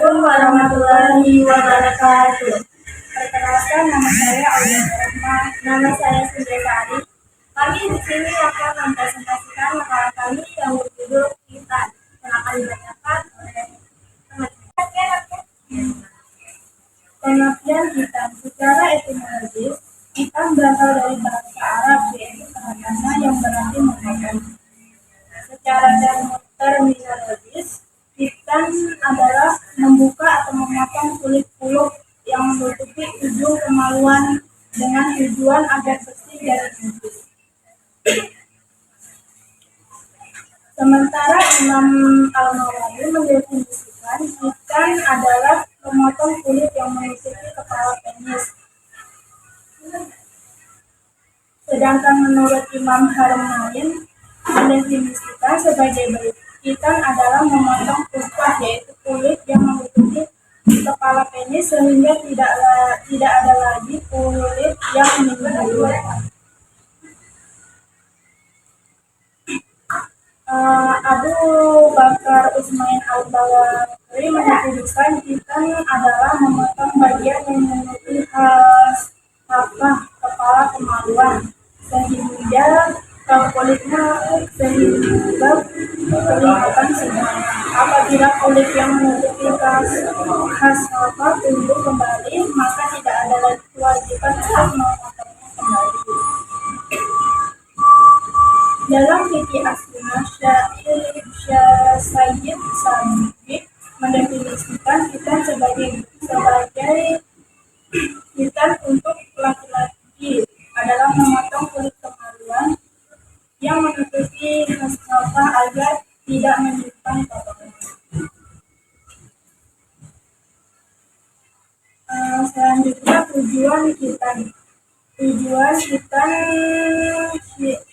Assalamualaikum warahmatullahi wabarakatuh. Perkenalkan, nama saya Aulia Rahma. Nama saya Sinta Sari. Kami di sini akan mempresentasikan makalah kami yang berjudul Hitan yang akan dibacakan oleh teman-teman. Pengertian hitam secara etimologis, hitam berasal dari bahasa Arab yaitu kata yang berarti memotong. Secara terminologis, hitan adalah membuka atau memotong kulit puluk yang menutupi ujung kemaluan dengan tujuan agar bersih dari najis. Sementara Imam Al-Nawawi mendefinisikan hitan adalah memotong kulit yang menutupi kepala penis. Sedangkan menurut Imam Haramain mendefinisikan sebagai berikut, hitan adalah memotong kurpah yaitu kulit yang menutupi kepala penis sehingga tidak ada lagi kulit yang menutupi. Abu Bakar Usman Al-Bawari mendefinisikan hitan adalah memotong bagian yang menutupi hafah kepala kemaluan sehingga kulitnya sehingga kelihatan semua. Apabila kulit yang menutupi hafah tumbuh kembali, maka tidak ada lagi kewajiban untuk memotongnya kembali. Dalam fikih as-sunnah, Sayyid Sabiq mendefinisikan hitan sebagai hitan untuk laki-laki adalah memotong kulit kemaluan yang menutupi hafah agar tidak menyimpan kotoran. Selanjutnya tujuan hitan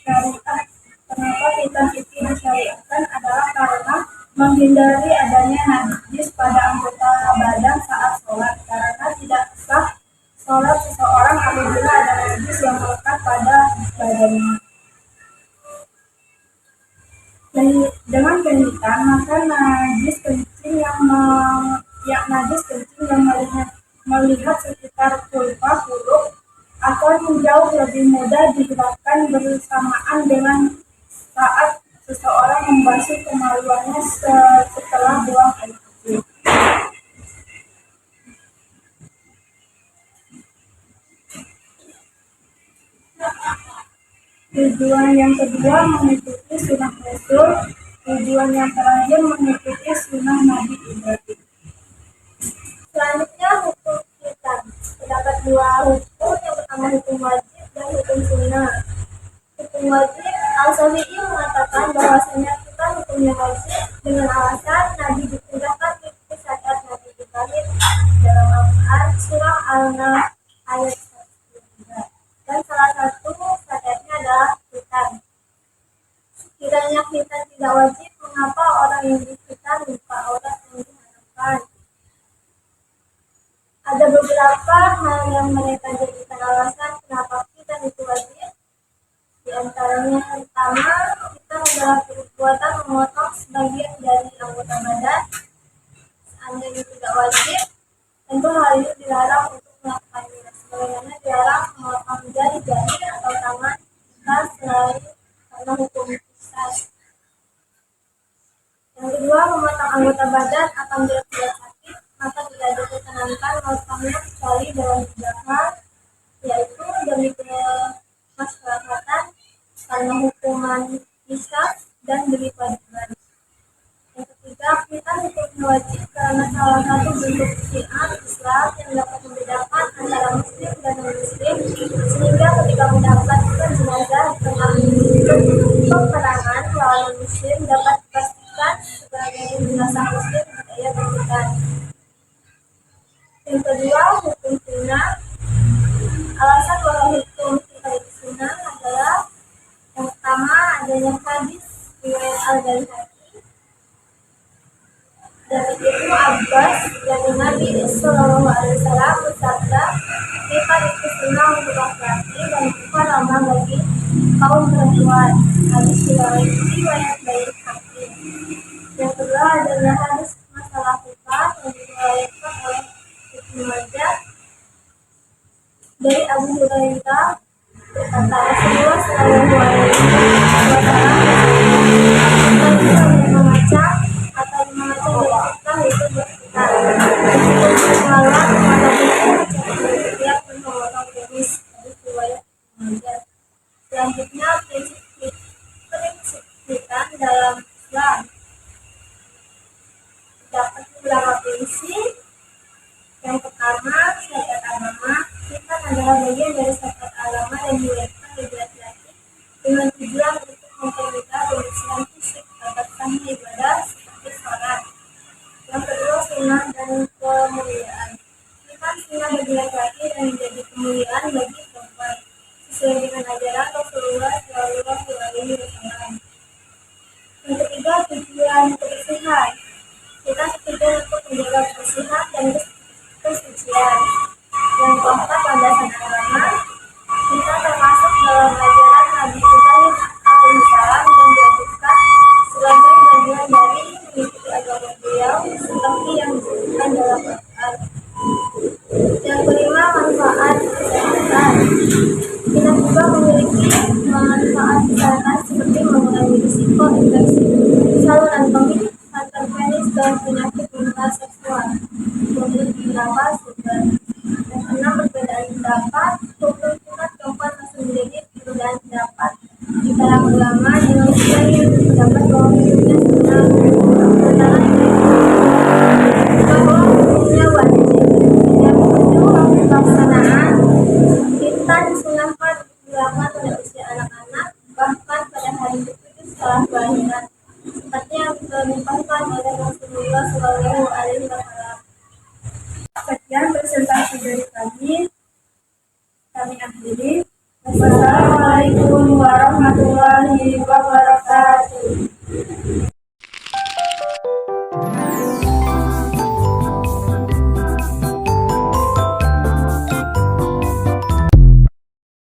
syariat. Kenapa hitan itu disyariatkan adalah karena menghindari adanya najis pada anggota badan saat sholat, karena tidak sah sholat seseorang apabila ada najis yang melekat pada badannya. Dengan kehitan, maka najis kencing yang melihat sekitar vulva puluk akan jauh lebih mudah dihilangkan bersamaan dengan saat seseorang membasuh kemaluannya setelah buang air kecil. Tujuan yang kedua mengikuti sunnah Rasul. Tujuan yang terakhir mengikuti sunnah Nabi Ibrahim. Selanjutnya hukum hitan. Terdapat dua hukum, yang pertama hukum wajib dan hukum sunnah. Hukum wajib, Al-Syafi'i mengatakan bahwasanya kita hukumnya wajib dengan alasan Nabi diperintahkan mengikuti syariat Nabi Ibrahim dalam Al-Quran surah Al-Nahl ayat 1. Dan salah satu syariatnya adalah hitan. Sekiranya hitan tidak wajib, mengapa orang yang dihitan lupa aurat yang diharamkan? Ada beberapa hal yang mereka jadikan alasan kenapa hitan itu wajib. Di antaranya yang pertama, hitan adalah perbuatan memotong sebagian dari anggota badan. Seandainya tidak wajib, tentu hal itu dilarang untuk melakukannya. Sebagaimana dilarang memotong jari-jari atau tangan kita selain karena hukum qisas. Yang kedua, memotong anggota badan akan berat sakit, maka tidak diperkenankan memotongnya kecuali dalam tiga hal, yaitu demi kemaslahatan, karena hukuman qisas, dan demi kewajiban. Yang ketiga, hitan hukumnya wajib karena salah satu bentuk syiar Islam yang dapat membedakan antara muslim dan non-muslim, sehingga ketika mendapatkan jenazah di tengah peperangan melawan muslim dapat dipastikan sebagai jenazah muslim jika ia terhitan. Yang kedua, hukum sunnah. Alasan bahwa hukum hitan itu sunnah adalah yang pertama, adanya hadis riwayat Al-Baihaqi dari Ibnu Abbas dari Nabi Sallallahu Alaihi Wasallam bersabda, hitan itu sunnah untuk laki-laki dan bukan ramah bagi kaum perempuan. Hadis riwayat Baihaqi. Yang kedua adalah hadis masalah hitan yang Abu Hurairah berkata, Rasulullah Shallallahu Alaihi Wasallam yang mengacang atau mengacang dari fitnah itu berfitnah. Meskipun menolak kepada buku setiap memotong garis dari riwayat mengajar. Selanjutnya prinsip kita dalam Islam dapat beberapa prinsip. Yang pertama, syariat agama. Kita adalah bagian dari syariat agama yang dilahirkan bagi laki-laki dengan tujuan untuk mempermudah pengisian fisik agar sahnya ibadah seperti sholat. Yang kedua, sunnah dan kemuliaan. Kita sunnah bagi laki-laki dan menjadi kemuliaan bagi perempuan sesuai dengan ajaran Rasulullah Shallallahu Alaihi Wasallam. Yang ketiga, tujuan kebersihan. Kita tujuan untuk menjaga kebersihan dan kesucian. Yang keempat, landasan agama. Kita termasuk dalam ajaran Nabi Ibrahim alaihissalam yang diajarkan sebagai bagian dari mengikuti agama beliau seperti yang disebutkan dalam Al-Quran. Yang kelima, manfaat kesehatan. Kita juga memiliki manfaat kesehatan seperti mengurangi risiko infeksi saluran kemih, kanker penis, dan penyakit menular seksual. Menurut beberapa sumber. Yang keenam, perbedaan pendapat. Hukum sunat perempuan masih menjadi perbedaan pendapat di kalangan ulama. Indonesia yang berpendapat bahwa hukumnya sunnah, sementara bahwa hukumnya wajib. Yang ketujuh, pelaksanaan. Kita disunahkan ulama pada usia anak-anak, bahkan pada hari ke-7 setelah kelahiran, seperti yang dicontohkan oleh Rasulullah SAW.